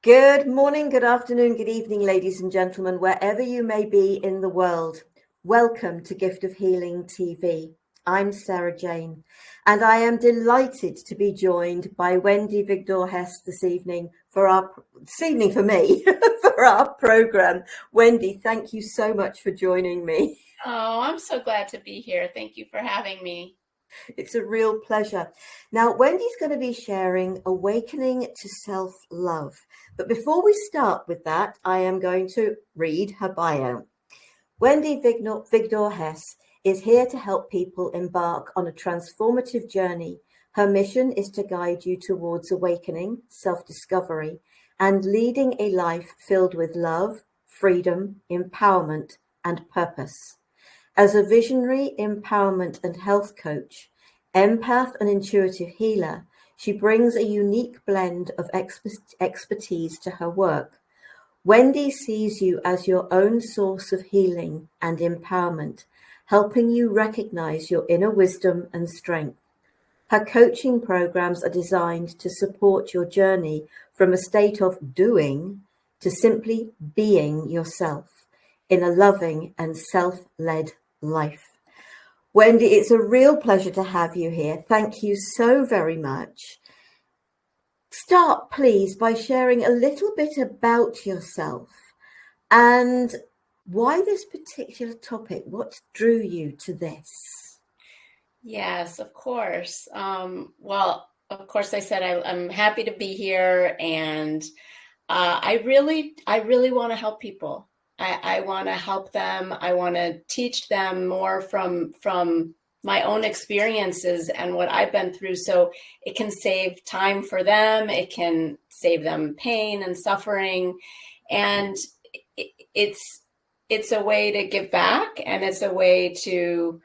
Good morning, good afternoon, good evening, ladies and gentlemen, wherever you may be in the world. Welcome to Gift of Healing TV. I'm Sara Jane, and I am delighted to be joined by Wendy Vigdor-Hess this evening for me, for our program. Wendy, thank you so much for joining me. Oh, I'm so glad to be here. Thank you for having me. It's a real pleasure. Now, Wendy's going to be sharing Awakening to Self-Love. But before we start with that, I am going to read her bio. Wendy Vigdor-Hess is here to help people embark on a transformative journey. Her mission is to guide you towards awakening, self-discovery, and leading a life filled with love, freedom, empowerment, and purpose. As a visionary empowerment and health coach, empath and intuitive healer, she brings a unique blend of expertise to her work. Wendy sees you as your own source of healing and empowerment, helping you recognize your inner wisdom and strength. Her coaching programs are designed to support your journey from a state of doing to simply being yourself in a loving and self-led life. Wendy, it's a real pleasure to have you here. Thank you so very much. Start, please, by sharing a little bit about yourself and why this particular topic. What drew you to this? Yes, of course. Well, of course, I said I'm happy to be here, and I really want to help people. I want to help them. I want to teach them more from my own experiences and what I've been through, so it can save time for them. It can save them pain and suffering, and it's a way to give back, and it's a way to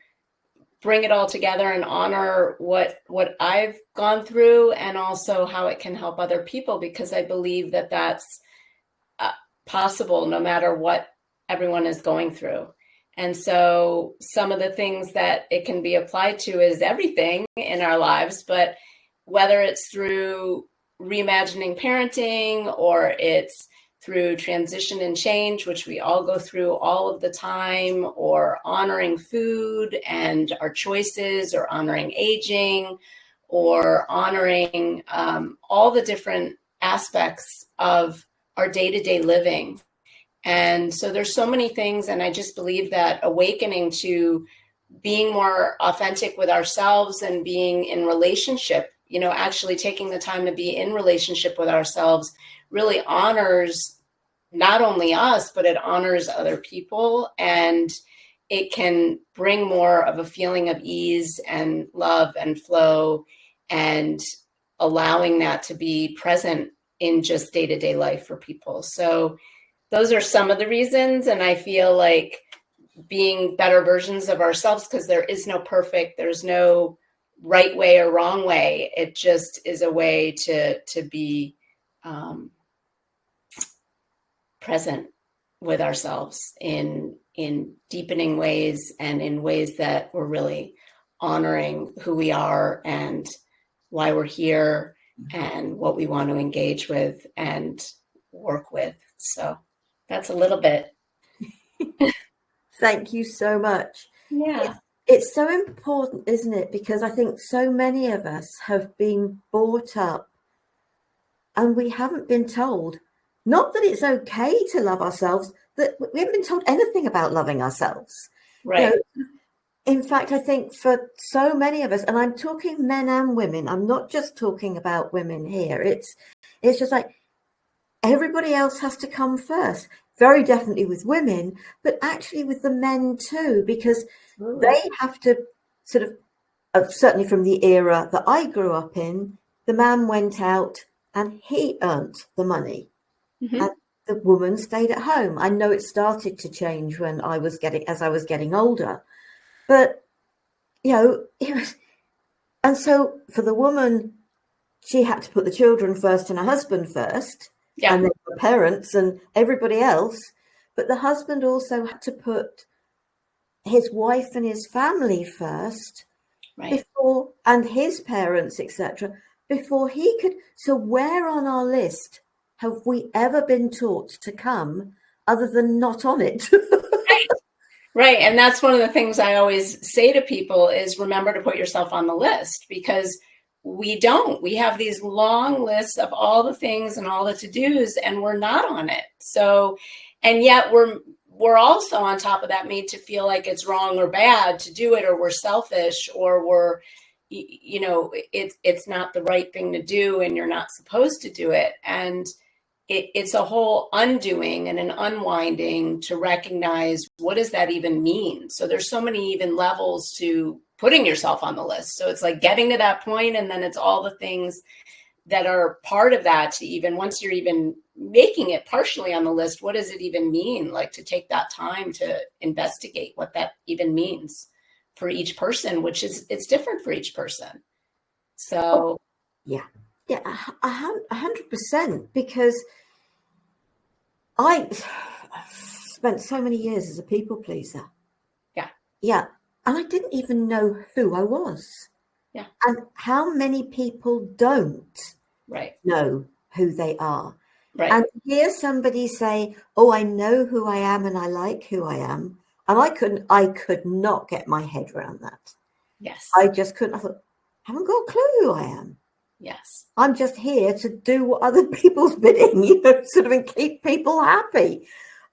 bring it all together and honor what I've gone through, and also how it can help other people, because I believe that that's possible no matter what everyone is going through. And so some of the things that it can be applied to is everything in our lives, but whether it's through reimagining parenting, or it's through transition and change, which we all go through all of the time, or honoring food and our choices, or honoring aging, or honoring all the different aspects of our day-to-day living. And so there's so many things, and I just believe that awakening to being more authentic with ourselves and being in relationship, actually taking the time to be in relationship with ourselves, really honors not only us, but it honors other people, and it can bring more of a feeling of ease and love and flow, and allowing that to be present in just day-to-day life for people. So those are some of the reasons. And I feel like being better versions of ourselves, because there is no perfect, there's no right way or wrong way. It just is a way to be present with ourselves in deepening ways, and in ways that we're really honoring who we are and why we're here and what we want to engage with and work with. So that's a little bit. Thank you so much. Yeah. It's so important, isn't it? Because I think so many of us have been brought up and we haven't been told, not that it's okay to love ourselves, that we haven't been told anything about loving ourselves. Right. In fact, I think for so many of us, and I'm talking men and women, I'm not just talking about women here. It's just like everybody else has to come first. Very definitely with women, but actually with the men too, because they have to sort of, certainly from the era that I grew up in, the man went out and he earned the money, and the woman stayed at home. I know it started to change when as I was getting older, but it was, and so for the woman, she had to put the children first and her husband first. Yeah. And then the parents and everybody else. But the husband also had to put his wife and his family first, right, before, and his parents, etc., before he could. So where on our list have we ever been taught to come other than not on it? Right. And that's one of the things I always say to people is remember to put yourself on the list, because we don't. We have these long lists of all the things and all the to-dos, and we're not on it. So, and yet we're also on top of that made to feel like it's wrong or bad to do it, or we're selfish, or we're, it's not the right thing to do and you're not supposed to do it. And it's a whole undoing and an unwinding to recognize what does that even mean? So there's so many even levels to putting yourself on the list. So it's like getting to that point, and then it's all the things that are part of that to even, once you're even making it partially on the list, what does it even mean? Like to take that time to investigate what that even means for each person, which is, it's different for each person. So. Yeah, 100%, because I spent so many years as a people pleaser. Yeah. And I didn't even know who I was. Yeah. And how many people don't know who they are. Right. And hear somebody say, oh, I know who I am and I like who I am. And I could not get my head around that. Yes. I just couldn't. I thought, I haven't got a clue who I am. Yes. I'm just here to do what other people's bidding, sort of, and keep people happy.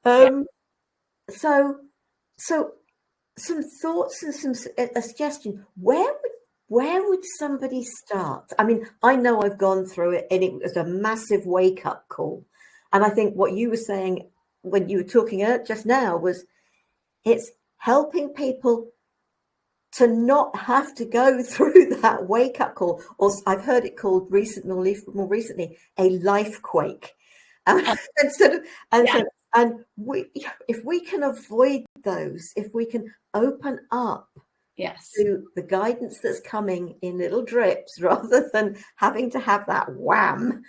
So some thoughts and a suggestion. Where would somebody start? I mean, I know I've gone through it, and it was a massive wake-up call. And I think what you were saying when you were talking just now was it's helping people to not have to go through that wake-up call, or I've heard it called more recently, a life quake. If we can avoid those, if we can open up to the guidance that's coming in little drips rather than having to have that wham.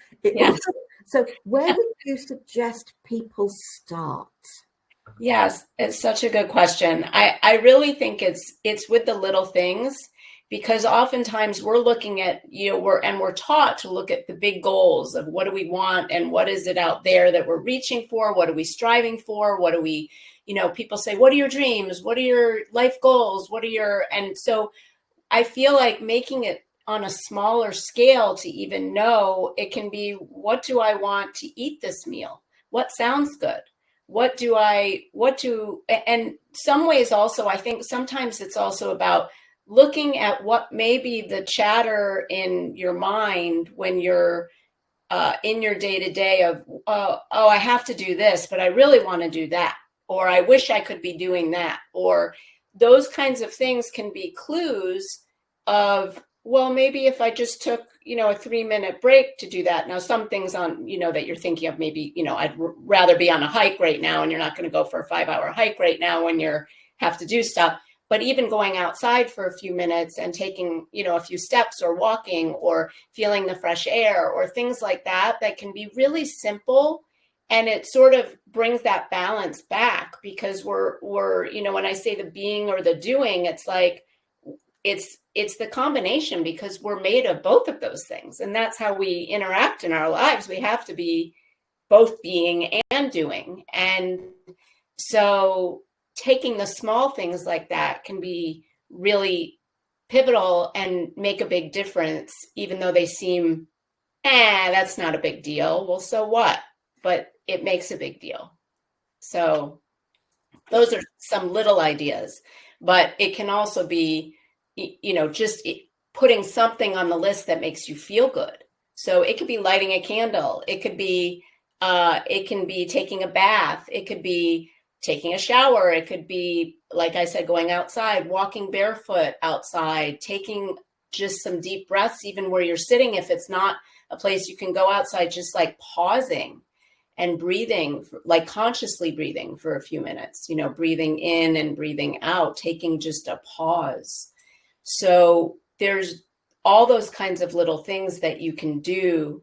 So where would you suggest people start? Yes, it's such a good question. I really think it's with the little things, because oftentimes we're looking at, we're taught to look at the big goals of what do we want and what is it out there that we're reaching for? What are we striving for? What do we, people say, what are your dreams? What are your life goals? And so I feel like making it on a smaller scale to even know it can be, what do I want to eat this meal? What sounds good? And some ways also, I think sometimes it's also about looking at what may be the chatter in your mind when you're in your day-to-day of, oh, I have to do this, but I really want to do that. Or I wish I could be doing that. Or those kinds of things can be clues of, well, maybe if I just took, a 3-minute break to do that. Now, some things on, that you're thinking of, maybe, I'd rather be on a hike right now, and you're not going to go for a 5-hour hike right now when you have to do stuff. But even going outside for a few minutes and taking, a few steps, or walking, or feeling the fresh air, or things like that can be really simple. And it sort of brings that balance back, because we're, when I say the being or the doing, it's like, it's the combination, because we're made of both of those things. And that's how we interact in our lives. We have to be both being and doing. And so taking the small things like that can be really pivotal and make a big difference, even though they seem, that's not a big deal. Well, so what? But it makes a big deal. So those are some little ideas, but it can also be, just putting something on the list that makes you feel good. So it could be lighting a candle. It could be, it can be taking a bath. It could be taking a shower. It could be, like I said, going outside, walking barefoot outside, taking just some deep breaths, even where you're sitting. If it's not a place you can go outside, just like pausing and breathing, like consciously breathing for a few minutes, breathing in and breathing out, taking just a pause. So there's all those kinds of little things that you can do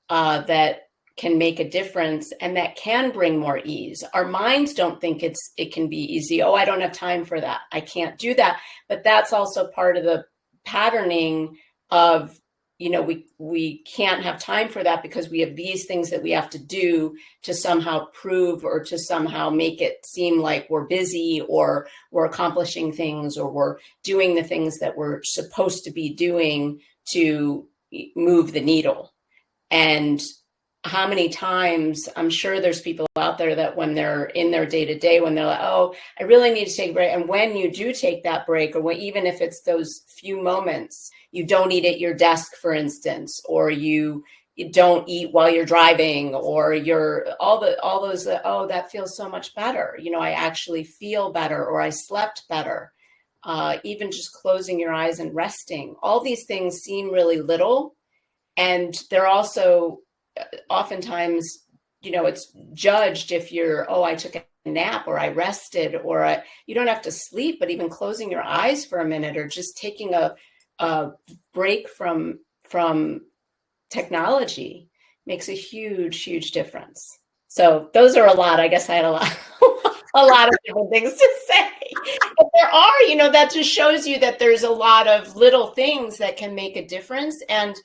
that can make a difference, and that can bring more ease. Our minds don't think it can be easy. Oh, I don't have time for that. I can't do that. But that's also part of the patterning of, we can't have time for that because we have these things that we have to do to somehow prove or to somehow make it seem like we're busy or we're accomplishing things or we're doing the things that we're supposed to be doing to move the needle. And how many times, I'm sure there's people out there that when they're in their day-to-day, when they're like, oh, I really need to take a break. And when you do take that break, or when, even if it's those few moments, you don't eat at your desk, for instance, or you don't eat while you're driving, or you're all those, oh, that feels so much better. I actually feel better, or I slept better. Even just closing your eyes and resting. All these things seem really little. And they're also oftentimes, it's judged if you're, oh, I took a nap or I rested or you don't have to sleep, but even closing your eyes for a minute or just taking a break from technology makes a huge, huge difference. So those are a lot. I guess I had a lot of different things to say. But there are, that just shows you that there's a lot of little things that can make a difference. And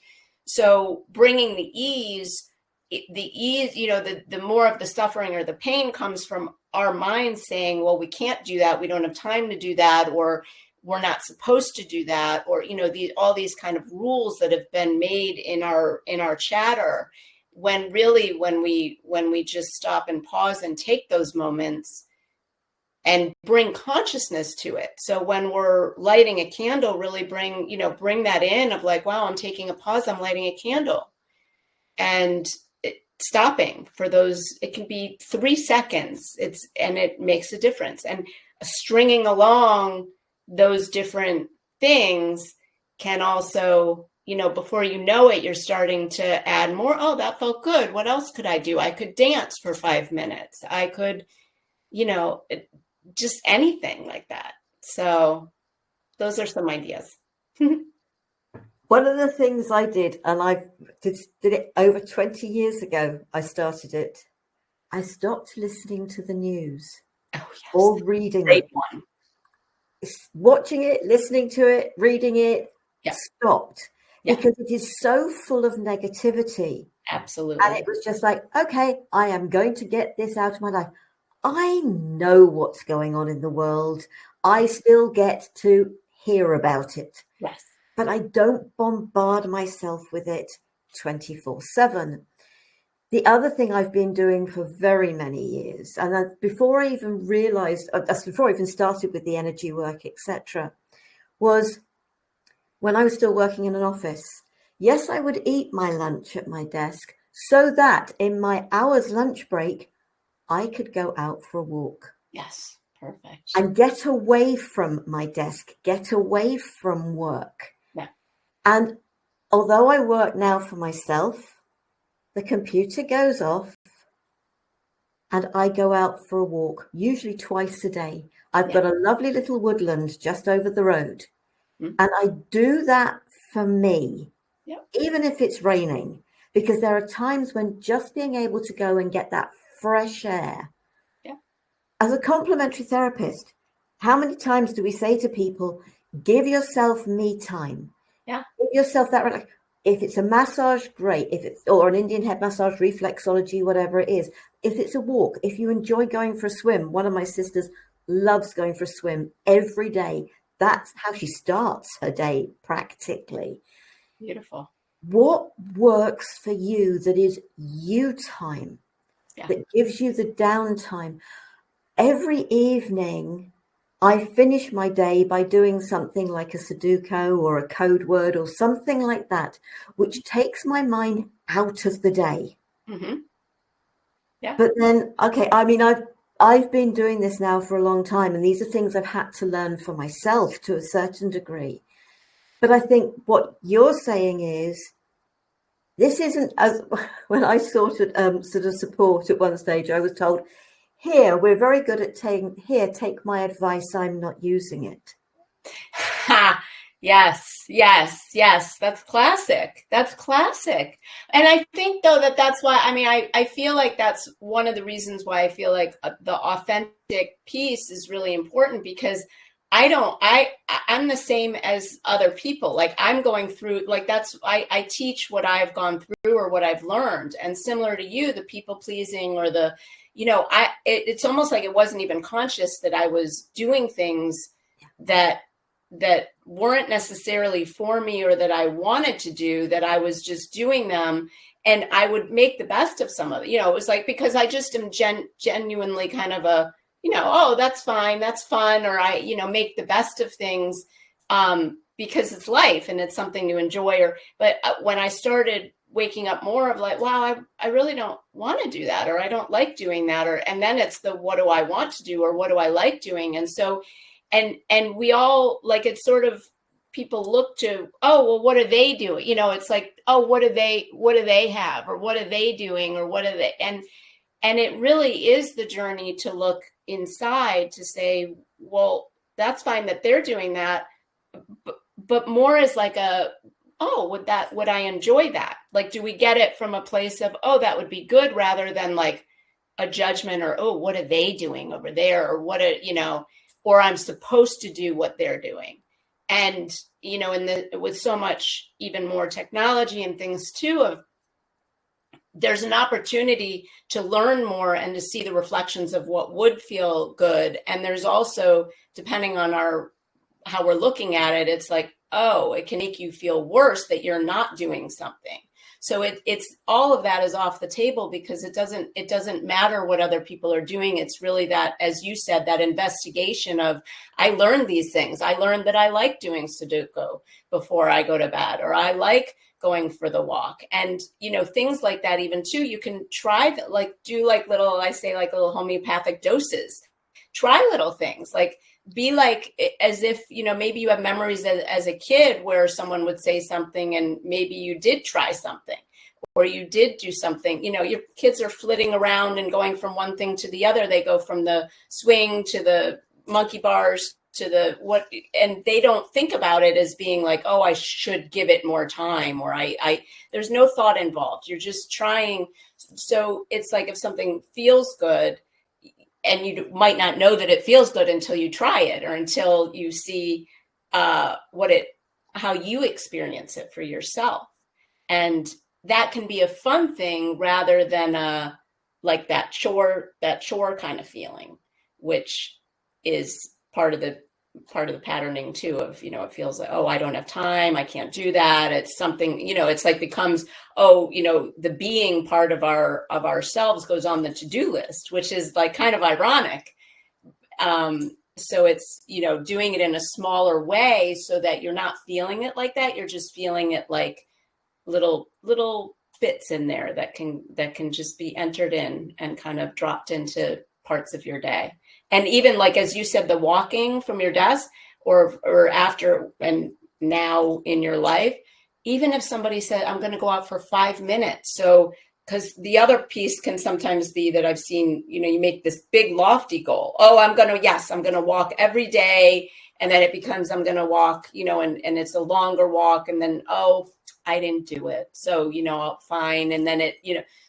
so bringing the ease, the more of the suffering or the pain comes from our minds saying, well, we can't do that. We don't have time to do that. Or we're not supposed to do that. Or, all these kind of rules that have been made in our chatter, when really, when we just stop and pause and take those moments and bring consciousness to it. So when we're lighting a candle, really bring that in of like, wow, I'm taking a pause, I'm lighting a candle. And stopping for those, it can be 3 seconds. And it makes a difference. And stringing along those different things can also, before you know it, you're starting to add more. Oh, that felt good. What else could I do? I could dance for 5 minutes. I could, just anything like that. So those are some ideas. One of the things I did, and I did it over 20 years ago, I started it. I stopped listening to the news or reading Great it. One. Watching it, listening to it, reading it, stopped. Yeah. Because it is so full of negativity. Absolutely. And it was just like, okay, I am going to get this out of my life. I know what's going on in the world. I still get to hear about it. Yes. But I don't bombard myself with it 24/7. The other thing I've been doing for very many years, and before I even realized, before I even started with the energy work, etc., was when I was still working in an office. Yes, I would eat my lunch at my desk so that in my hour's lunch break, I could go out for a walk. Yes, perfect. And get away from my desk, get away from work. Yeah. And although I work now for myself, the computer goes off and I go out for a walk, usually twice a day. I've got a lovely little woodland just over the road. Mm-hmm. And I do that for me, even if it's raining, because there are times when just being able to go and get that fresh air. As a complementary therapist, how many times do we say to people, give yourself me time? Yeah. Give yourself that. If it's a massage, great. If it's, or an Indian head massage, reflexology, whatever it is. If it's a walk, if you enjoy going for a swim, one of my sisters loves going for a swim every day. That's how she starts her day practically. Beautiful. What works for you that is you time, that gives you the downtime? Every evening, I finish my day by doing something like a Sudoku or a code word or something like that, which takes my mind out of the day. Mm-hmm. Yeah. But then, okay, I mean, I've been doing this now for a long time, and these are things I've had to learn for myself to a certain degree. But I think what you're saying is, this isn't as when I sort of support at one stage, I was told, here, we're very good at take my advice, I'm not using it. Yes. That's classic. And I think, though, that's why, I feel like that's one of the reasons why I feel like the authentic piece is really important, because I'm the same as other people. Like I'm going through, like I teach what I've gone through or what I've learned. And similar to you, the people pleasing or it's almost like it wasn't even conscious that I was doing things that weren't necessarily for me or that I wanted to do, that I was just doing them. And I would make the best of some of it. It was like, because I just am genuinely kind of oh, that's fine, that's fun, or I, make the best of things because it's life and it's something to enjoy. But when I started waking up more of like, wow, I really don't want to do that, or I don't like doing that, and then it's the, what do I want to do, or what do I like doing? And so, and we all, like, it's sort of, people look to, oh, well, what are they doing? It's like, oh, what do they have, or what are they doing, or what are they, and it really is the journey to look inside to say, well, that's fine that they're doing that, but more as like would I enjoy that? Like, do we get it from a place of, oh, that would be good, rather than like a judgment, or, oh, what are they doing over there? Or or I'm supposed to do what they're doing. And, with so much, even more technology and things too, there's an opportunity to learn more and to see the reflections of what would feel good. And there's also, depending on how we're looking at it, it's like, oh, it can make you feel worse that you're not doing something. So it's all of that is off the table, because it doesn't matter what other people are doing. It's really that, as you said, that investigation of, I learned these things. I learned that I like doing Sudoku before I go to bed, or I like going for the walk, and things like that. Even too, you can try that, like do like little, I say, like little homeopathic doses. Try little things, like be like, as if maybe you have memories as a kid where someone would say something and maybe you did try something, or you did do something. Your kids are flitting around and going from one thing to the other. They go from the swing to the monkey bars to the what, and they don't think about it as being like, oh, I should give it more time, or I there's no thought involved. You're just trying. So it's like, if something feels good, and you might not know that it feels good until you try it, or until you see how you experience it for yourself. And that can be a fun thing, rather than like that chore kind of feeling, which is part of the patterning too, of, it feels like, oh, I don't have time, I can't do that. It's something, it's like becomes, oh, the being part of ourselves goes on the to-do list, which is like kind of ironic. So it's, doing it in a smaller way, so that you're not feeling it like that. You're just feeling it like little bits in there that can just be entered in and kind of dropped into parts of your day. And even like, as you said, the walking from your desk, or after and now in your life, even if somebody said, I'm going to go out for 5 minutes. So, because the other piece can sometimes be that I've seen, you make this big lofty goal. Oh, I'm going to walk every day. And then it becomes, I'm going to walk, and it's a longer walk. And then, oh, I didn't do it. So, fine. And then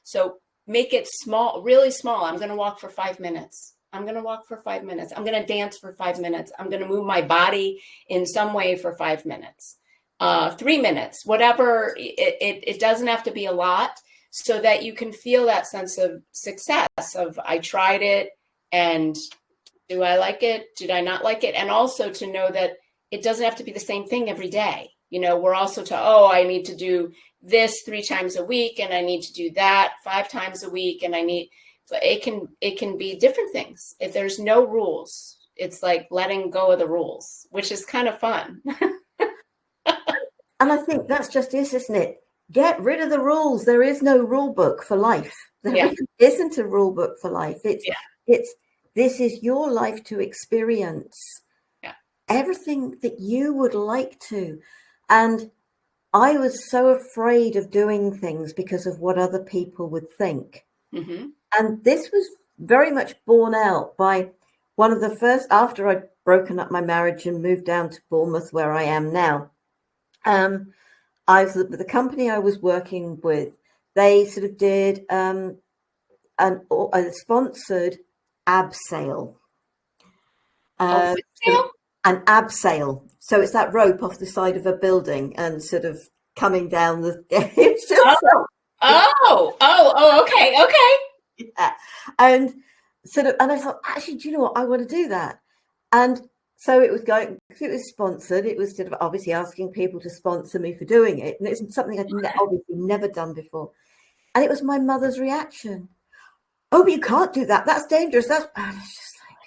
so make it small, really small. I'm going to walk for 5 minutes. I'm going to walk for 5 minutes. I'm going to dance for 5 minutes. I'm going to move my body in some way for 5 minutes, 3 minutes, whatever. It doesn't have to be a lot, so that you can feel that sense of success of, I tried it, and do I like it? Did I not like it? And also to know that it doesn't have to be the same thing every day. We're also I need to do this 3 times a week, and I need to do that 5 times a week. And it can be different things. If there's no rules, it's like letting go of the rules, which is kind of fun. And I think that's just it, isn't it? Get rid of the rules. There is no rule book for life. There isn't a rule book for life. This is your life to experience everything that you would like to. And I was so afraid of doing things because of what other people would think. Mm-hmm. And this was very much borne out by one of the first, after I'd broken up my marriage and moved down to Bournemouth, where I am now. The company I was working with, they sort of did a sponsored ab sale. an abseil. So it's that rope off the side of a building and sort of coming down the. It's just okay. yeah. And sort of, and I thought, actually, do you know what? I want to do that. And so it was going, because it was sponsored, it was sort of obviously asking people to sponsor me for doing it. And it's something I'd obviously never done before. And it was my mother's reaction. Oh, but you can't do that. That's dangerous. That's, and it's just like,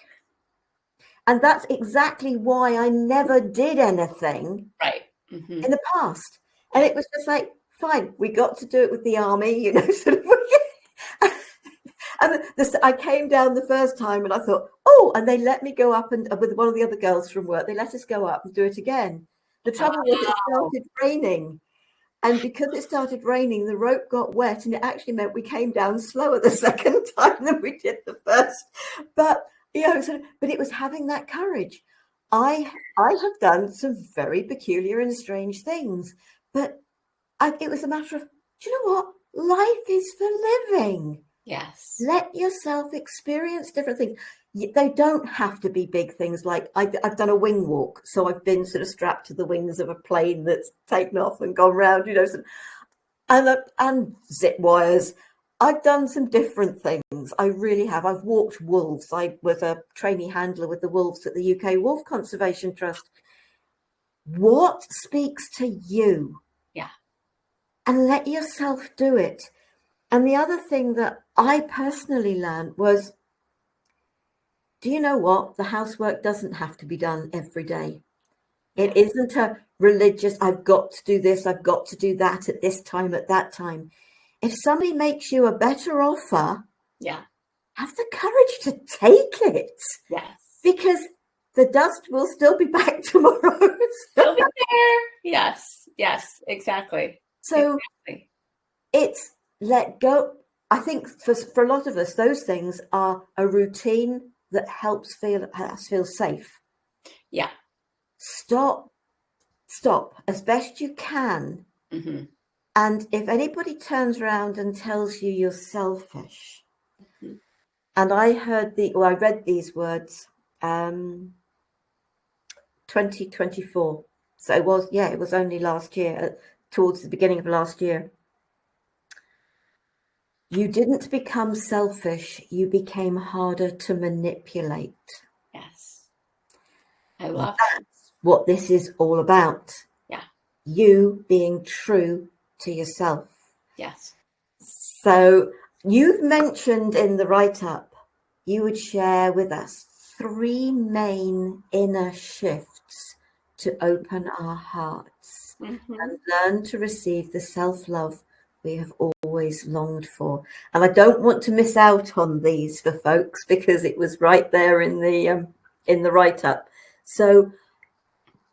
and that's exactly why I never did anything Mm-hmm. in the past. And it was just like, fine, we got to do it with the army, you know, sort of. And I came down the first time and I thought, oh, and they let me go up and with one of the other girls from work, they let us go up and do it again. The trouble was it started raining. And because it started raining, the rope got wet and it actually meant we came down slower the second time than we did the first. But, you know, but it was having that courage. I have done some very peculiar and strange things, but it was a matter of, do you know what? Life is for living. Yes. Let yourself experience different things. They don't have to be big things. Like I've done a wing walk. So I've been sort of strapped to the wings of a plane that's taken off and gone round, you know, and zip wires. I've done some different things. I really have. I've walked wolves. I was a trainee handler with the wolves at the UK Wolf Conservation Trust. What speaks to you? Yeah. And let yourself do it. And the other thing that I personally learned was, do you know what? The housework doesn't have to be done every day. It isn't a religious, I've got to do this, I've got to do that at this time, at that time. If somebody makes you a better offer, have the courage to take it. Yes. Because the dust will still be back tomorrow. Still be there. Yes, exactly. So it's let go. I think for a lot of us, those things are a routine that helps us feel safe. Yeah. Stop as best you can. Mm-hmm. And if anybody turns around and tells you you're selfish, and I read these words, 2024. So it was only last year, towards the beginning of last year. You didn't become selfish, you became harder to manipulate. Yes. I love that. What this is all about. Yeah. You being true to yourself. Yes. So you've mentioned in the write-up, you would share with us 3 main inner shifts to open our hearts and learn to receive the self-love we have always longed for. And I don't want to miss out on these for folks because it was right there in the write-up. So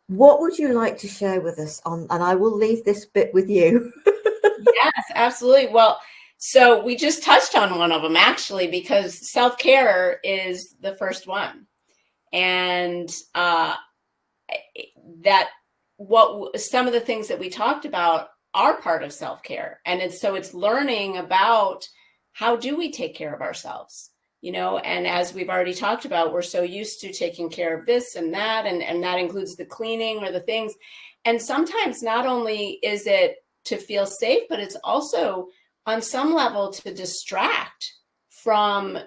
what would you like to share with us on, and I will leave this bit with you. Yes, absolutely. Well, so we just touched on one of them actually, because self-care is the first one. And that some of the things that we talked about are part of self-care. And it's learning about how do we take care of ourselves, you know, and as we've already talked about, we're so used to taking care of this and that, and that includes the cleaning or the things. And sometimes not only is it to feel safe, but it's also on some level to distract from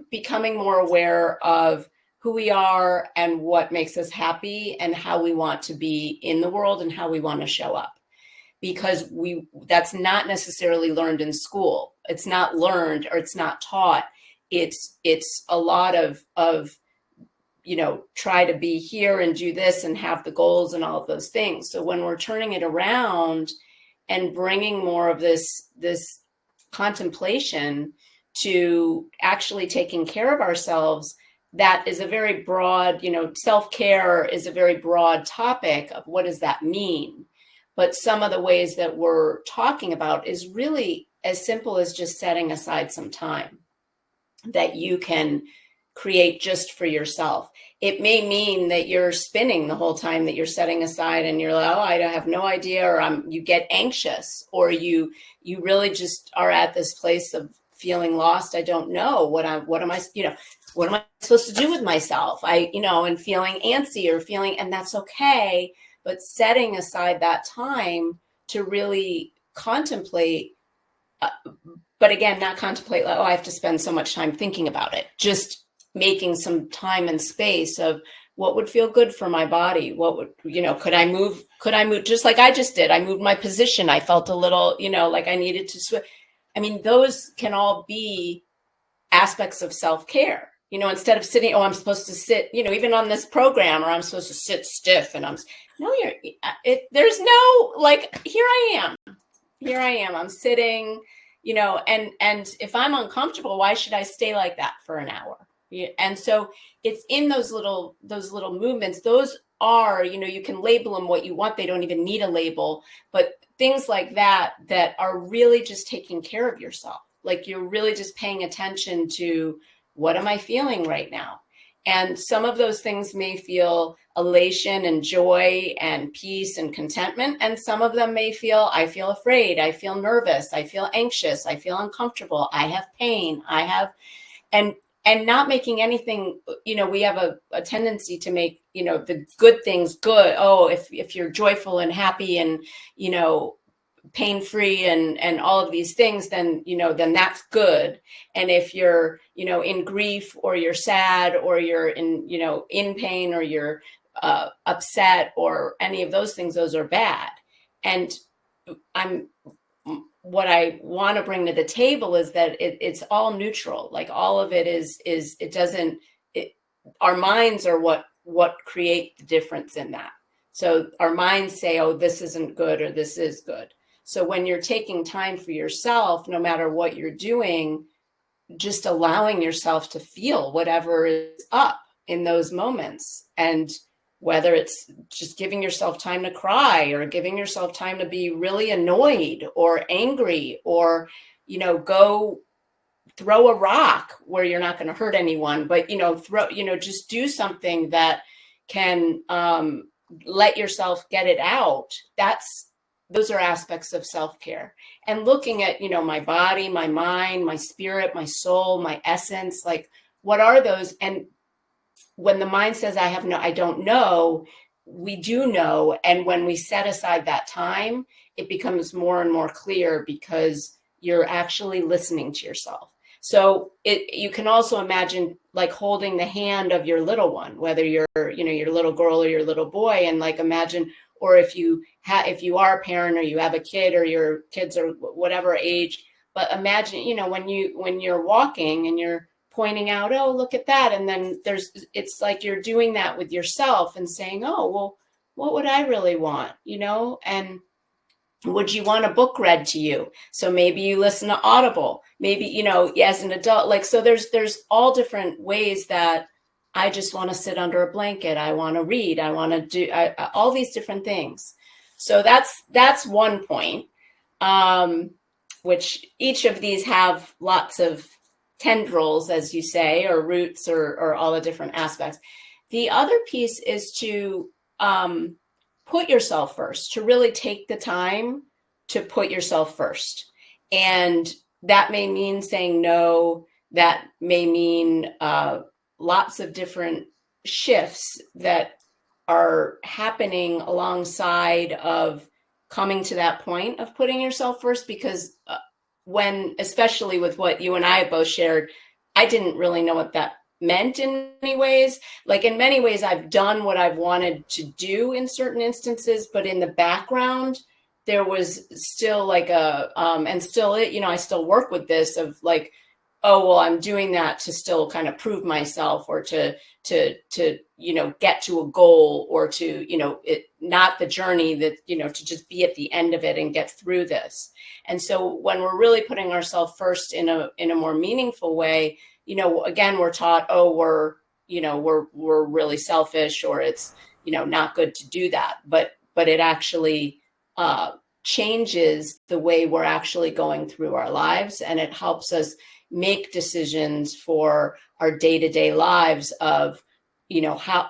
becoming more aware of who we are and what makes us happy and how we want to be in the world and how we want to show up. Because that's not necessarily learned in school. It's not learned or it's not taught. It's a lot of, you know, try to be here and do this and have the goals and all of those things. So when we're turning it around and bringing more of this contemplation to actually taking care of ourselves, that is a very broad, you know, self-care is a very broad topic of what does that mean? But some of the ways that we're talking about is really as simple as just setting aside some time that you can create just for yourself. It may mean that you're spinning the whole time that you're setting aside and you're like, oh, I have no idea, or you get anxious, or you really just are at this place of feeling lost. I don't know what am I, you know, what am I supposed to do with myself? And feeling antsy or feeling, and that's okay. But setting aside that time to really contemplate, but again, not contemplate like, oh, I have to spend so much time thinking about it. Just making some time and space of what would feel good for my body. What would, could I move just like I just did? I moved my position. I felt a little, like I needed to switch. I mean, those can all be aspects of self-care, instead of sitting, I'm supposed to sit, even on this program, or I'm supposed to sit stiff and there's no, like, here I am, I'm sitting, and if I'm uncomfortable, why should I stay like that for an hour? And so it's in those little movements. Those are, you can label them what you want. They don't even need a label, but things like that are really just taking care of yourself. Like, you're really just paying attention to, what am I feeling right now? And some of those things may feel elation and joy and peace and contentment. And some of them may feel, I feel afraid, I feel nervous, I feel anxious, I feel uncomfortable, I have pain, and not making anything, we have a tendency to make, the good things good. Oh, if you're joyful and happy and, pain-free and all of these things, then that's good. And if you're, in grief, or you're sad, or you're in pain, or you're upset, or any of those things, those are bad. And what I want to bring to the table is that it's all neutral. Like, all of it is our minds are what create the difference in that. So our minds say, oh, this isn't good, or this is good. So when you're taking time for yourself, no matter what you're doing, just allowing yourself to feel whatever is up in those moments. And whether it's just giving yourself time to cry, or giving yourself time to be really annoyed or angry, or, go throw a rock where you're not going to hurt anyone, but, just do something that can let yourself get it out. Those are aspects of self-care. And looking at, my body, my mind, my spirit, my soul, my essence, like, what are those? And when the mind says, I don't know, we do know. And when we set aside that time, it becomes more and more clear, because you're actually listening to yourself. So you can also imagine, like, holding the hand of your little one, whether you're, your little girl or your little boy, and like, imagine, or if you are a parent, or you have a kid, or your kids are whatever age, but imagine, when you're walking and you're pointing out, oh, look at that. And then it's like you're doing that with yourself and saying, oh, well, what would I really want? And would you want a book read to you? So maybe you listen to Audible, maybe, as an adult, like, so there's all different ways that I just want to sit under a blanket. I want to read. I want to do all these different things. So that's one point, which each of these have lots of tendrils, as you say, or roots, or all the different aspects. The other piece is to put yourself first, to really take the time to put yourself first. And that may mean saying no. That may mean lots of different shifts that are happening alongside of coming to that point of putting yourself first. Because especially with what you and I have both shared, I didn't really know what that meant in many ways. Like, in many ways, I've done what I've wanted to do in certain instances, but in the background, there was still like and still, I still work with this of like, oh, well, I'm doing that to still kind of prove myself, or to get to a goal, or to, not the journey, that, to just be at the end of it and get through this. And so when we're really putting ourselves first in a more meaningful way, again, we're taught, oh, we're really selfish, or it's, not good to do that. But it actually changes the way we're actually going through our lives. And it helps us make decisions for our day-to-day lives of,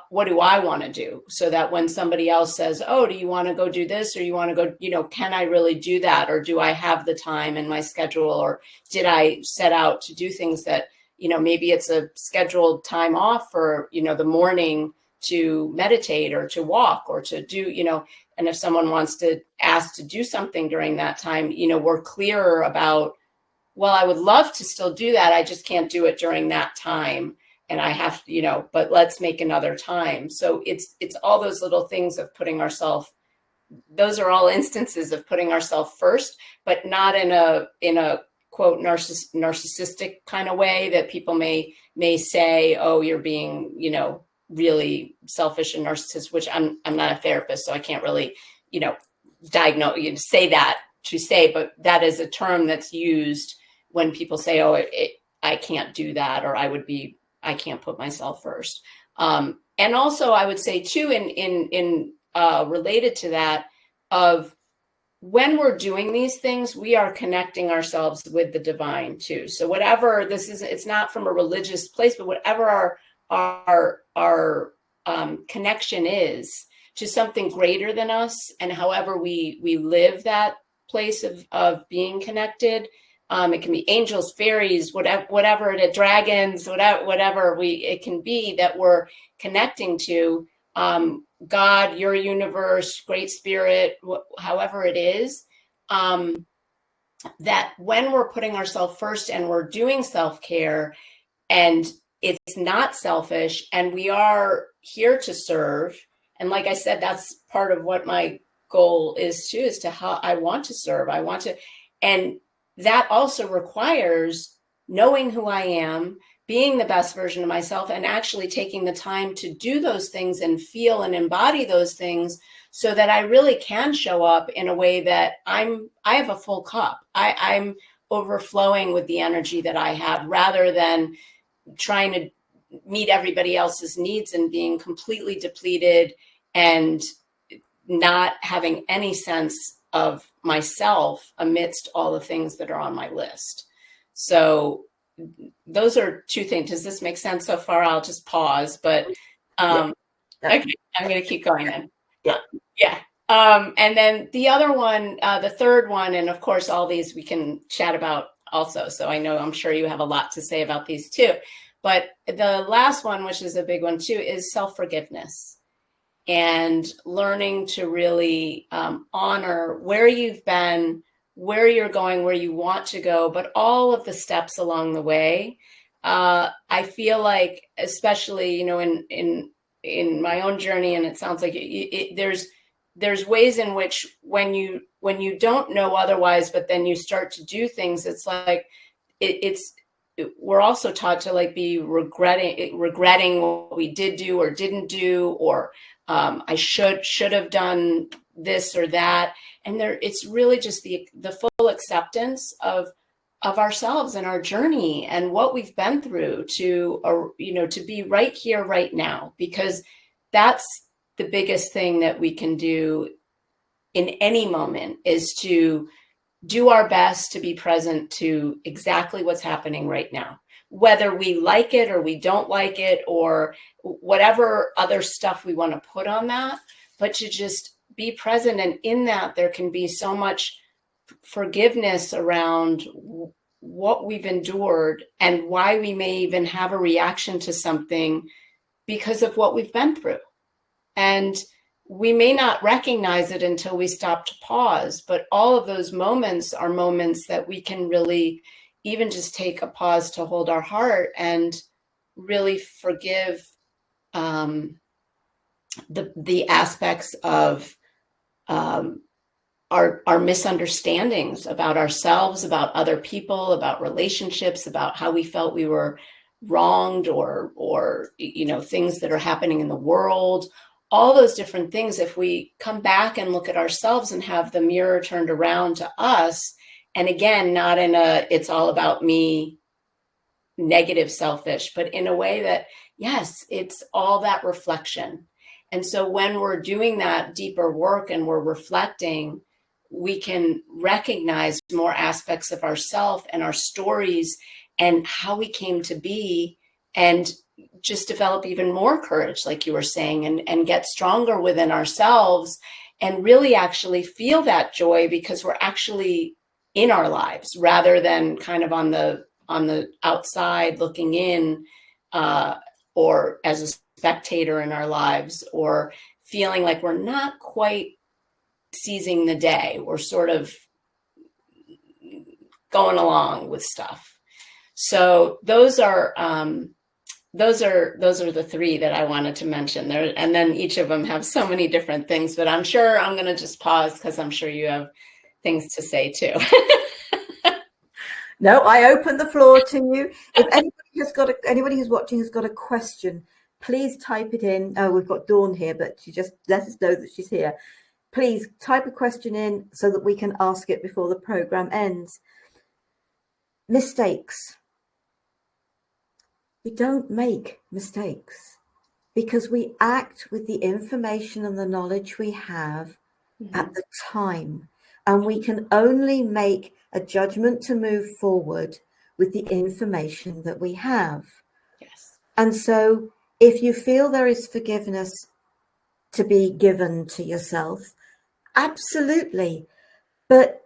what do I want to do? So that when somebody else says, oh, do you want to go do this, or you want to go, can I really do that? Or do I have the time in my schedule? Or did I set out to do things that, maybe it's a scheduled time off for, the morning to meditate or to walk or to do, and if someone wants to ask to do something during that time, we're clearer about, well, I would love to still do that. I just can't do it during that time. And I have, but let's make another time. So it's all those little things of putting ourselves, those are all instances of putting ourselves first, but not in a quote narcissistic kind of way that people may say, oh, you're being, really selfish and narcissist, which I'm not a therapist, so I can't really, diagnose, say that to say, but that is a term that's used when people say, oh, I can't do that, or I can't put myself first. And also I would say too, in related to that, of when we're doing these things, we are connecting ourselves with the divine too. So whatever this is, it's not from a religious place, but whatever our connection is to something greater than us, and however we live that place of being connected. It can be angels, fairies, whatever it is, dragons, whatever it can be that we're connecting to, God, your universe, great spirit, however it is, that when we're putting ourselves first and we're doing self-care and it's not selfish and we are here to serve. And like I said, that's part of what my goal is too, is to how I want to serve. And that also requires knowing who I am, being the best version of myself, and actually taking the time to do those things and feel and embody those things so that I really can show up in a way that I have a full cup. I'm overflowing with the energy that I have, rather than trying to meet everybody else's needs and being completely depleted and not having any sense of myself amidst all the things that are on my list. So those are two things. Does this make sense so far? I'll just pause, but okay, I'm going to keep going then. Yeah. And then the other one, the third one, and of course, all these we can chat about also. So I'm sure you have a lot to say about these too. But the last one, which is a big one too, is self-forgiveness, and learning to really honor where you've been, where you're going, where you want to go, but all of the steps along the way. I feel like, especially, in my own journey, and it sounds like there's ways in which when you don't know otherwise, but then you start to do things, it's like we're also taught to like be regretting what we did do or didn't do, or I should have done this or that. And it's really just the full acceptance of ourselves and our journey and what we've been through to be right here, right now, because that's the biggest thing that we can do in any moment, is to do our best to be present to exactly what's happening right now, whether we like it or we don't like it, or whatever other stuff we want to put on that, but to just be present. And in that, there can be so much forgiveness around what we've endured and why we may even have a reaction to something because of what we've been through. And we may not recognize it until we stop to pause, but all of those moments are moments that we can really even just take a pause to hold our heart and really forgive the aspects of our misunderstandings about ourselves, about other people, about relationships, about how we felt we were wronged, or things that are happening in the world. All those different things, if we come back and look at ourselves and have the mirror turned around to us, and again, not in it's all about me, negative, selfish, but in a way that, yes, it's all that reflection. And so when we're doing that deeper work and we're reflecting, we can recognize more aspects of ourselves and our stories and how we came to be, and just develop even more courage, like you were saying, and get stronger within ourselves, and really actually feel that joy because we're actually in our lives rather than kind of on the on the outside looking in, or as a spectator in our lives, or feeling like we're not quite seizing the day. We're sort of going along with stuff. So those are the three that I wanted to mention there. And then each of them have so many different things, but I'm sure I'm going to just pause because I'm sure you have things to say too. No, I open the floor to you. If anybody who's watching has got a question, please type it in. Oh, we've got Dawn here, but she just let us know that she's here. Please type a question in so that we can ask it before the program ends. Mistakes. We don't make mistakes because we act with the information and the knowledge we have at the time. And we can only make a judgment to move forward with the information that we have. Yes. And so if you feel there is forgiveness to be given to yourself, absolutely. But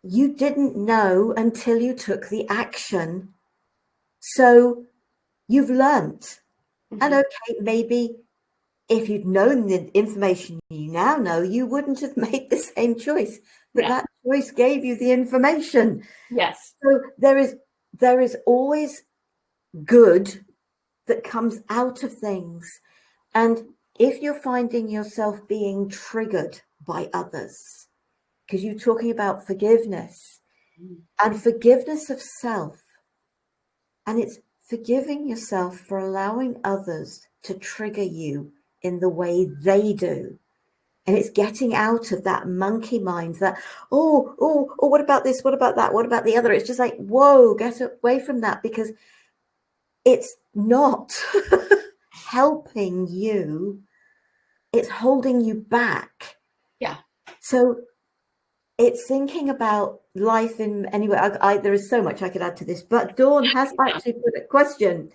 you didn't know until you took the action. So you've learnt. And okay, maybe if you'd known the information you now know, you wouldn't have made the same choice. But that choice gave you the information. Yes. So there is always good that comes out of things. And if you're finding yourself being triggered by others, because you're talking about forgiveness and forgiveness of self, and it's forgiving yourself for allowing others to trigger you in the way they do. And it's getting out of that monkey mind that, oh, what about this? What about that? What about the other? It's just like, whoa, get away from that, because it's not helping you. It's holding you back. Yeah. So it's thinking about life in anyway. There is so much I could add to this, but Dawn has actually put a question.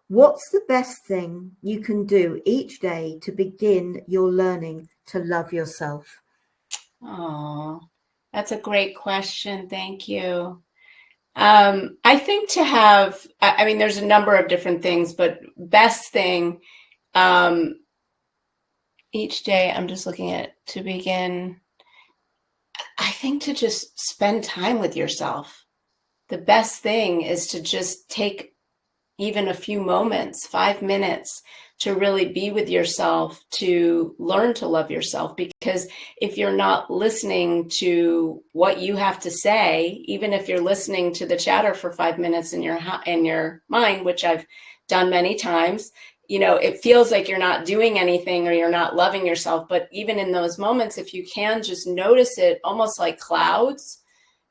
What's the best thing you can do each day to begin your learning to love yourself? Oh, that's a great question. Thank you. I think to have, I mean, there's a number of different things, but best thing, each day I'm just looking at to begin, I think to just spend time with yourself. The best thing is to just take even a few moments, 5 minutes, to really be with yourself, to learn to love yourself. Because if you're not listening to what you have to say, even if you're listening to the chatter for 5 minutes in your mind, which I've done many times, you know, it feels like you're not doing anything or you're not loving yourself. But even in those moments, if you can just notice it, almost like clouds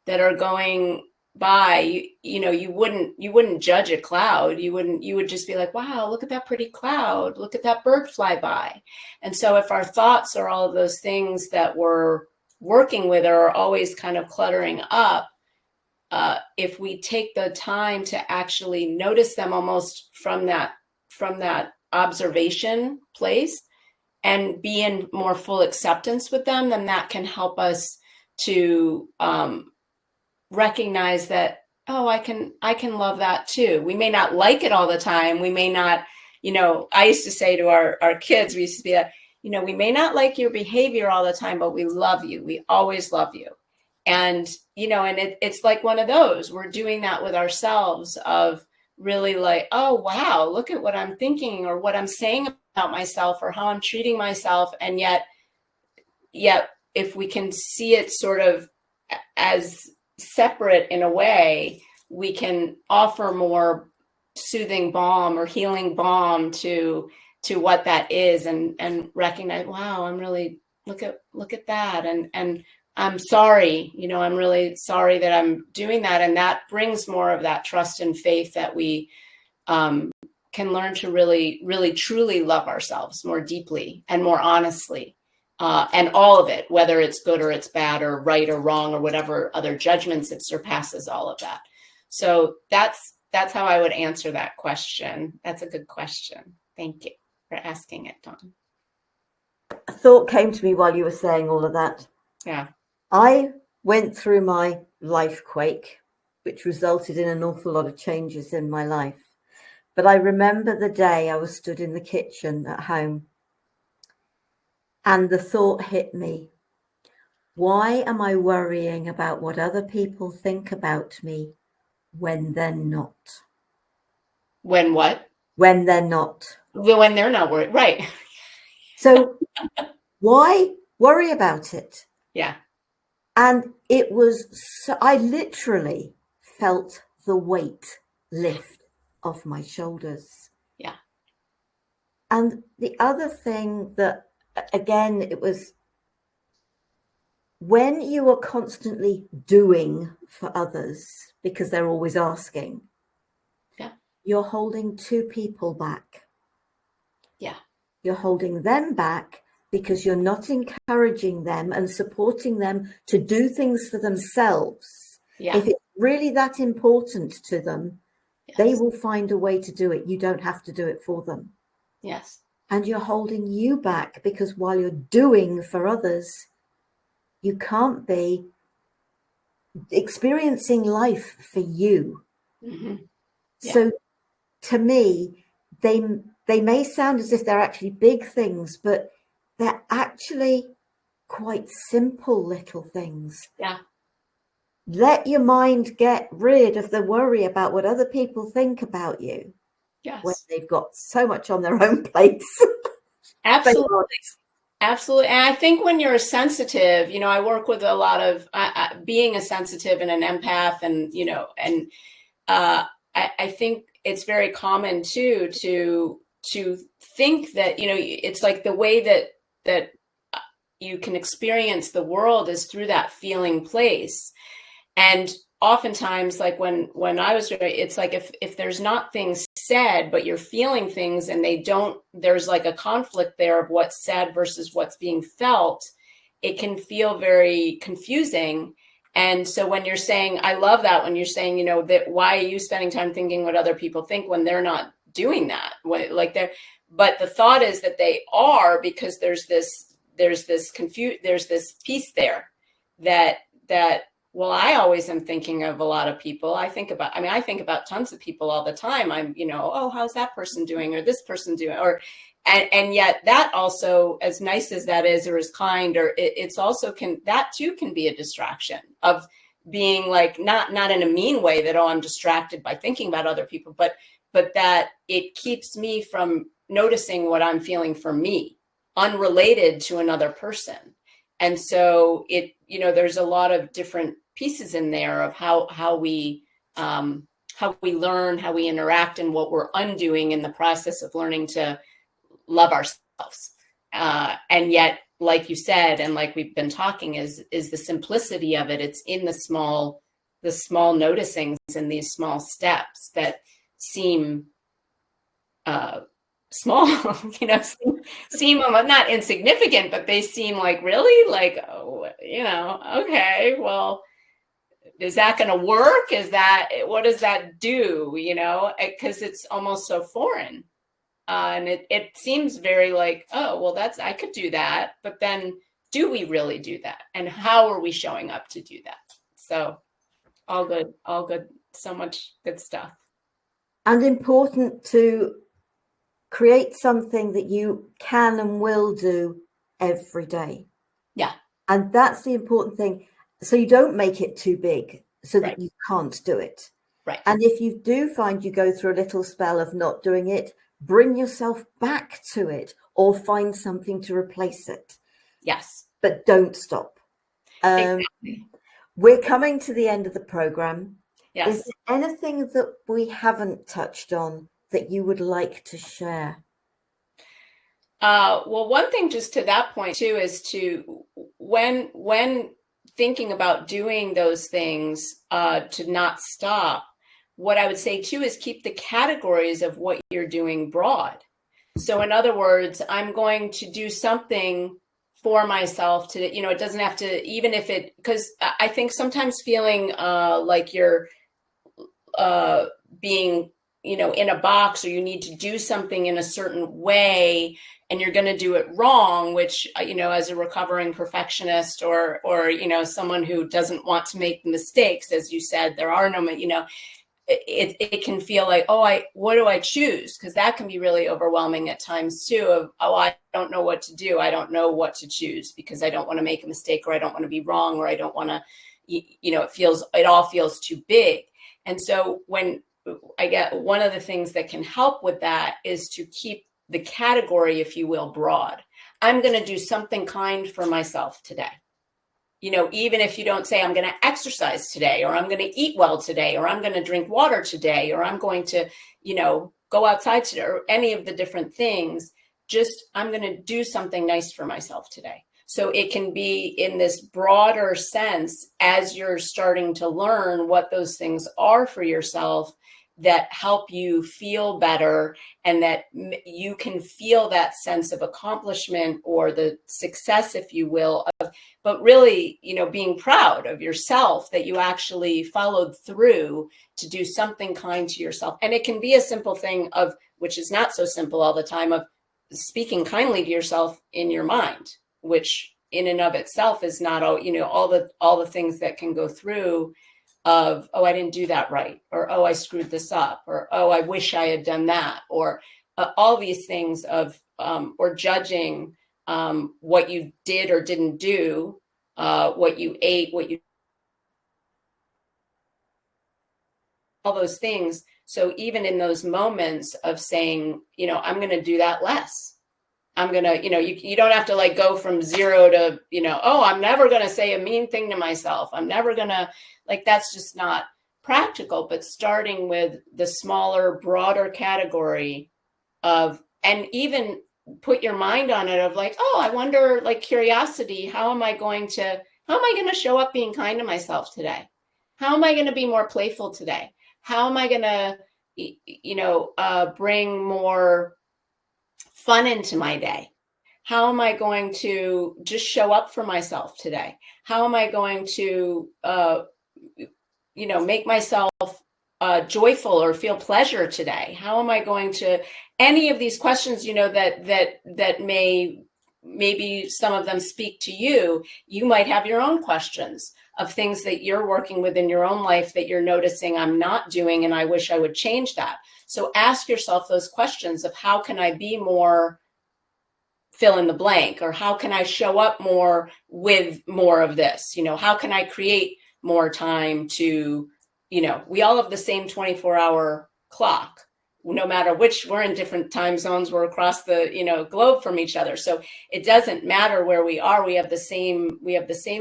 that are going by, you know, you wouldn't judge a cloud. You would just be like, wow, look at that pretty cloud. Look at that bird fly by. And so if our thoughts are all of those things that we're working with are always kind of cluttering up, if we take the time to actually notice them almost from that observation place and be in more full acceptance with them, then that can help us to recognize that, oh, I can love that too. We may not like it all the time. We may not, you know, I used to say to our kids, we used to be like, you know, we may not like your behavior all the time, but we love you. We always love you. And, you know, and it's like one of those, we're doing that with ourselves of really like, oh, wow, look at what I'm thinking or what I'm saying about myself or how I'm treating myself. And yet if we can see it sort of as separate in a way, we can offer more soothing balm or healing balm to what that is and recognize, wow, I'm really, look at that. And I'm sorry, you know, I'm really sorry that I'm doing that. And that brings more of that trust and faith that we can learn to really, really, truly love ourselves more deeply and more honestly. And all of it, whether it's good or it's bad or right or wrong or whatever other judgments, it surpasses all of that. So that's how I would answer that question. That's a good question. Thank you for asking it, Dawn. A thought came to me while you were saying all of that. Yeah. I went through my life quake which resulted in an awful lot of changes in my life. But I remember the day I was stood in the kitchen at home and the thought hit me, why am I worrying about what other people think about me when they're not? When what? When they're not. When they're not worried. Right. So why worry about it? Yeah. And it was, so, I literally felt the weight lift off my shoulders. Yeah. And the other thing that, again, it was when you are constantly doing for others because they're always asking, yeah, you're holding two people back. Yeah. You're holding them back because you're not encouraging them and supporting them to do things for themselves. Yeah. If it's really that important to them, yes. They will find a way to do it. You don't have to do it for them. Yes. And you're holding you back because while you're doing for others, you can't be experiencing life for you. Mm-hmm. Yeah. So to me, they may sound as if they're actually big things, but they're actually quite simple little things. Yeah. Let your mind get rid of the worry about what other people think about you. Yes. When they've got so much on their own plates. Absolutely. Absolutely. And I think when you're sensitive, I work with a lot of being a sensitive and an empath, and, and I think it's very common too, to think that, it's like the way that you can experience the world is through that feeling place. And oftentimes, like when I was, it's like if there's not things said, but you're feeling things and there's like a conflict there of what's said versus what's being felt, it can feel very confusing. And so when you're saying, I love that when you're saying, that why are you spending time thinking what other people think when they're not doing that? But the thought is that they are, because there's this piece there that well, I always am thinking of a lot of people. I think about tons of people all the time. I'm, oh, how's that person doing, or this person doing, and yet that also, as nice as that is, or as kind, or it's also that too can be a distraction of being like, not in a mean way that, oh, I'm distracted by thinking about other people, but that it keeps me from noticing what I'm feeling for me, unrelated to another person. And so there's a lot of different pieces in there of how we learn, how we interact, and what we're undoing in the process of learning to love ourselves. And yet, like you said, and like we've been talking, is the simplicity of it. It's in the small noticings and these small steps that seem small, seem not insignificant, but they seem like, really, like, oh, okay, well, is that going to work? What does that do? Because it's almost so foreign. And it seems very like, oh, well, I could do that. But then do we really do that? And how are we showing up to do that? So all good. So much good stuff. And important to create something that you can and will do every day. Yeah. And that's the important thing. So you don't make it too big so that you can't do it. Right. And if you do find you go through a little spell of not doing it, bring yourself back to it or find something to replace it. Yes. But don't stop. Exactly. We're coming to the end of the program. Yes. Is there anything that we haven't touched on that you would like to share? Well, one thing just to that point too is to when thinking about doing those things, to not stop. What I would say too is keep the categories of what you're doing broad. So in other words, I'm going to do something for myself to, it doesn't have to, even if because I think sometimes feeling like you're being, in a box, or you need to do something in a certain way, and you're going to do it wrong, which, as a recovering perfectionist or someone who doesn't want to make mistakes, as you said, there are no, it can feel like, what do I choose? Because that can be really overwhelming at times too, of, I don't know what to do. I don't know what to choose because I don't want to make a mistake, or I don't want to be wrong, or I don't want to, it all feels too big. And so when I get, one of the things that can help with that is to keep the category, if you will, broad. I'm going to do something kind for myself today. Even if you don't say, I'm going to exercise today, or I'm going to eat well today, or I'm going to drink water today, or I'm going to, go outside today, or any of the different things, just, I'm going to do something nice for myself today. So it can be in this broader sense, as you're starting to learn what those things are for yourself that help you feel better, and that you can feel that sense of accomplishment or the success, if you will, but really, being proud of yourself that you actually followed through to do something kind to yourself. And it can be a simple thing of, which is not so simple all the time, of speaking kindly to yourself in your mind, which in and of itself is not all, all the things that can go through of, I didn't do that right, or, I screwed this up, or, I wish I had done that, or all these things of, or judging what you did or didn't do, what you ate, all those things. So even in those moments of saying, I'm going to do that less. I'm going to, you don't have to like go from 0 to, I'm never going to say a mean thing to myself. I'm never going to, that's just not practical. But starting with the smaller, broader category of, and even put your mind on it of like, I wonder, like curiosity, how am I going to show up being kind to myself today? How am I going to be more playful today? How am I going to, bring more fun into my day? How am I going to just show up for myself today? How am I going to, make myself joyful or feel pleasure today? How am I going to, any of these questions, that maybe some of them speak to you. You might have your own questions of things that you're working with in your own life that you're noticing I'm not doing, and I wish I would change that. So ask yourself those questions of, how can I be more fill in the blank, or how can I show up more with more of this? How can I create more time to, we all have the same 24-hour clock, no matter which, we're in different time zones, we're across the, globe from each other. So it doesn't matter where we are, we have the same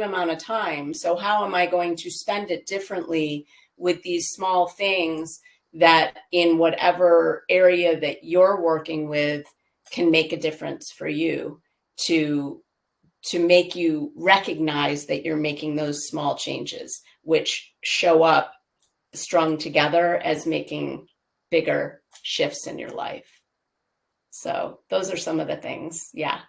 amount of time. So how am I going to spend it differently with these small things that in whatever area that you're working with can make a difference for you, to make you recognize that you're making those small changes, which show up strung together as making bigger shifts in your life. So those are some of the things. Yeah.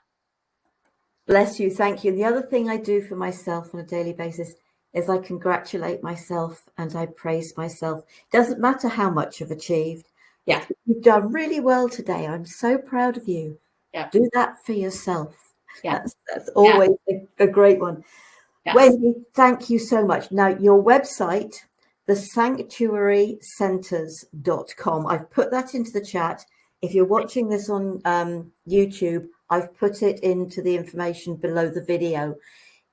Bless you. Thank you. The other thing I do for myself on a daily basis is I congratulate myself and I praise myself. Doesn't matter how much I've achieved. Yeah. You've done really well today. I'm so proud of you. Yeah. Do that for yourself. Yeah. That's always a great one. Yes. Wendy, thank you so much. Now, your website, thesanctuarycenters.com. I've put that into the chat. If you're watching this on YouTube, I've put it into the information below the video.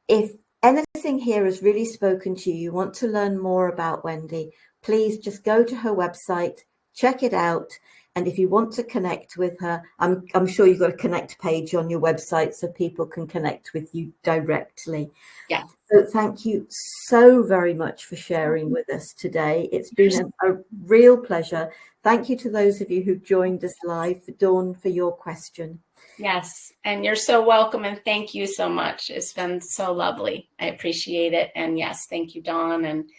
If anything here has really spoken to you, you want to learn more about Wendy, please just go to her website, check it out. And if you want to connect with her, I'm sure you've got a connect page on your website so people can connect with you directly. Yeah. So thank you so very much for sharing with us today. It's been a real pleasure. Thank you to those of you who've joined us live. Dawn, for your question. Yes. And you're so welcome. And thank you so much. It's been so lovely. I appreciate it. And yes, thank you, Dawn, and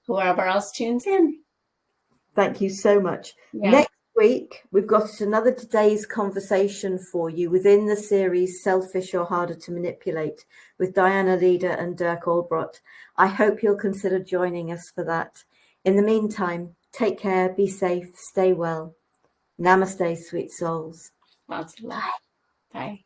whoever else tunes in. Thank you so much. Yeah. Next week, we've got another today's conversation for you within the series Selfish or Harder to Manipulate with Diana Leader and Dirk Albrot. I hope you'll consider joining us for that. In the meantime, Take care, be safe, stay well. Namaste, sweet souls. Lots of love. Bye.